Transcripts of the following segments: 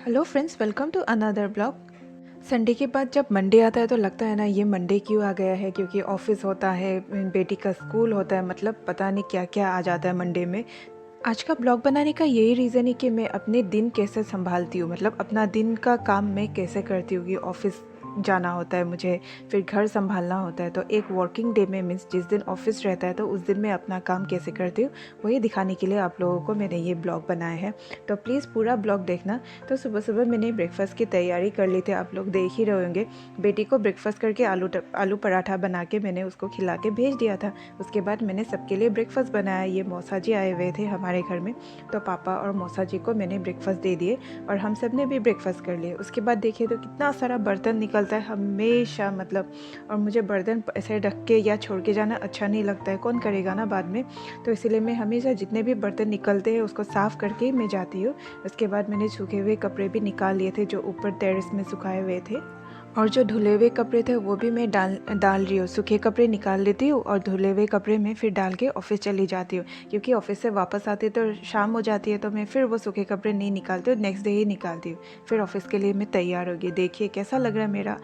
Hello friends, welcome to another blog. Sunday के बाद जब मंडे आता है तो लगता है ना, ये मंडे क्यों आ गया है, क्योंकि ऑफिस होता है, बेटी का स्कूल होता है, मतलब पता नहीं क्या क्या आ जाता है मंडे में। आज का ब्लॉग बनाने का यही रीज़न है कि मैं अपने दिन कैसे संभालती हूँ, मतलब अपना दिन का काम मैं कैसे करती हूँ कि ऑफिस जाना होता है मुझे, फिर घर संभालना होता है। तो एक वर्किंग डे में मीन्स जिस दिन ऑफिस रहता है तो उस दिन मैं अपना काम कैसे करती हूँ वही दिखाने के लिए आप लोगों को मैंने ये ब्लॉग बनाया है। तो प्लीज़ पूरा ब्लॉग देखना। तो सुबह सुबह मैंने ब्रेकफास्ट की तैयारी कर ली थी, आप लोग देख ही रहे होंगे। बेटी को ब्रेकफास्ट करके आलू पराठा बना के मैंने उसको खिला के भेज दिया था। उसके बाद मैंने सबके लिए ब्रेकफास्ट बनाया। ये मौसा जी आए हुए थे हमारे घर में, तो पापा और मौसा जी को मैंने ब्रेकफास्ट दे दिए और हम सब ने भी ब्रेकफास्ट कर लिए। उसके बाद देखिए तो कितना सारा बर्तन निकलता है हमेशा, मतलब। और मुझे बर्तन ऐसे रख के या छोड़ के जाना अच्छा नहीं लगता है, कौन करेगा ना बाद में। तो इसीलिए मैं हमेशा जितने भी बर्तन निकलते हैं उसको साफ़ करके ही मैं जाती हूँ। उसके बाद मैंने सूखे हुए कपड़े भी निकाल लिए थे जो ऊपर टेरेस में सुखाए हुए थे, और जो धुले हुए कपड़े थे वो भी मैं डाल रही हूँ। सूखे कपड़े निकाल लेती हूँ और धुले हुए कपड़े में फिर डाल के ऑफिस चली जाती हूँ, क्योंकि ऑफिस से वापस आती है तो शाम हो जाती है। तो मैं फिर वो सूखे कपड़े नहीं निकालती हूँ, नेक्स्ट डे ही निकालती हूँ। फिर ऑफिस के लिए मैं तैयार होगी। देखिए कैसा लग रहा है मेरा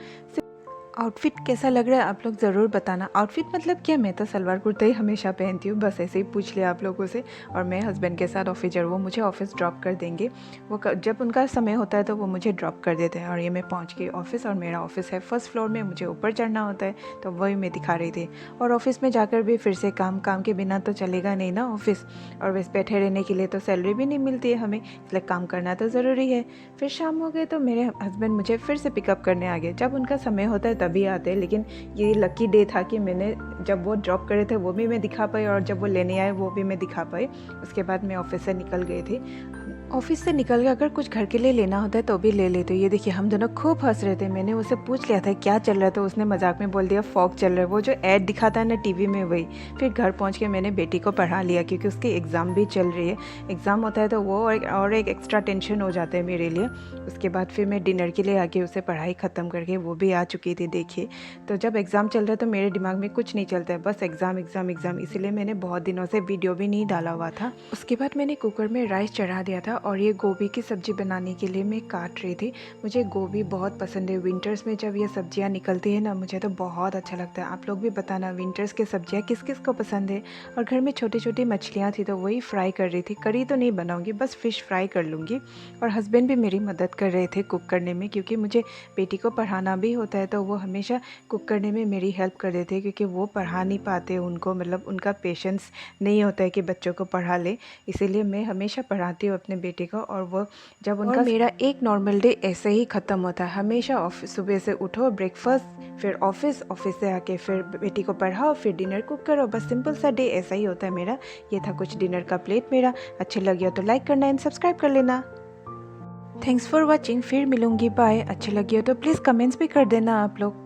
आउटफिट, कैसा लग रहा है आप लोग ज़रूर बताना। आउटफिट मतलब क्या, मैं तो सलवार कुर्ता ही हमेशा पहनती हूँ, बस ऐसे ही पूछ लिया आप लोगों से। और मैं हस्बैंड के साथ ऑफिस जा रहा हूँ, वो मुझे ऑफिस ड्रॉप कर देंगे। वो जब उनका समय होता है तो वो मुझे ड्रॉप कर देते हैं। और ये मैं पहुँच गई ऑफिस, और मेरा ऑफिस है फर्स्ट फ्लोर में, मुझे ऊपर चढ़ना होता है, तो वही मैं दिखा रही थी। और ऑफिस में जाकर भी फिर से काम के बिना तो चलेगा नहीं ना ऑफिस। और वैसे बैठे रहने के लिए तो सैलरी भी नहीं मिलती है हमें, इसलिए काम करना तो ज़रूरी है। फिर शाम हो गए तो मेरे हस्बैंड मुझे फिर से पिकअप करने आ गए। जब उनका समय होता है तभी आते हैं, लेकिन ये लकी डे था कि मैंने जब वो ड्रॉप करे थे वो भी मैं दिखा पाई, और जब वो लेने आए वो भी मैं दिखा पाई। उसके बाद मैं ऑफिस से निकल गई थी। ऑफिस से निकल के अगर कुछ घर के लिए लेना होता है तो भी ले लेते हो। ये देखिए हम दोनों खूब हंस रहे थे। मैंने उससे पूछ लिया था क्या चल रहा है, तो उसने मजाक में बोल दिया फॉग चल रहा है, वो जो ऐड दिखाता है ना टीवी में, वही। फिर घर पहुंच के मैंने बेटी को पढ़ा लिया, क्योंकि उसकी एग्ज़ाम भी चल रही है। एग्ज़ाम होता है तो वो और एक एक्स्ट्रा टेंशन हो जाता है मेरे लिए। उसके बाद फिर मैं डिनर के लिए आके उसे पढ़ाई ख़त्म करके वो भी आ चुकी थी। देखिए तो जब एग्ज़ाम चल रहा है तो मेरे दिमाग में कुछ नहीं चलता है, बस एग्ज़ाम एग्ज़ाम एग्ज़ाम। इसीलिए मैंने बहुत दिनों से वीडियो भी नहीं डाला हुआ था। उसके बाद मैंने कुकर में राइस चढ़ा दिया था, और ये गोभी की सब्ज़ी बनाने के लिए मैं काट रही थी। मुझे गोभी बहुत पसंद है। विंटर्स में जब ये सब्जियां निकलती है ना, मुझे तो बहुत अच्छा लगता है। आप लोग भी बताना विंटर्स की सब्जियां किस किस को पसंद है। और घर में छोटी छोटी मछलियाँ थी तो वही फ्राई कर रही थी। करी तो नहीं बनाऊँगी, बस फ़िश फ्राई कर लूँगी। और हस्बैंड भी मेरी मदद कर रहे थे कुक करने में, क्योंकि मुझे बेटी को पढ़ाना भी होता है, तो वो हमेशा कुक करने में मेरी हेल्प कर देते हैं, क्योंकि वो पढ़ा नहीं पाते उनको, मतलब उनका पेशेंस नहीं होता है कि बच्चों को पढ़ा ले। इसीलिए मैं हमेशा पढ़ाती हूँ अपने बेटे को। और वो जब उनका, और मेरा एक नॉर्मल डे ऐसे ही ख़त्म होता है हमेशा। ऑफिस सुबह से उठो, ब्रेकफास्ट, फिर ऑफिस, ऑफिस से आके फिर बेटी को पढ़ाओ, फिर डिनर कुक करो, बस सिंपल सा डे ऐसा ही होता है मेरा। ये था कुछ डिनर का प्लेट मेरा। अच्छे लगे हो तो लाइक करना एंड सब्सक्राइब कर लेना। थैंक्स फॉर वॉचिंग, फिर मिलूंगी, बाय। अच्छे लगे हो तो प्लीज़ कमेंट्स भी कर देना आप लोग।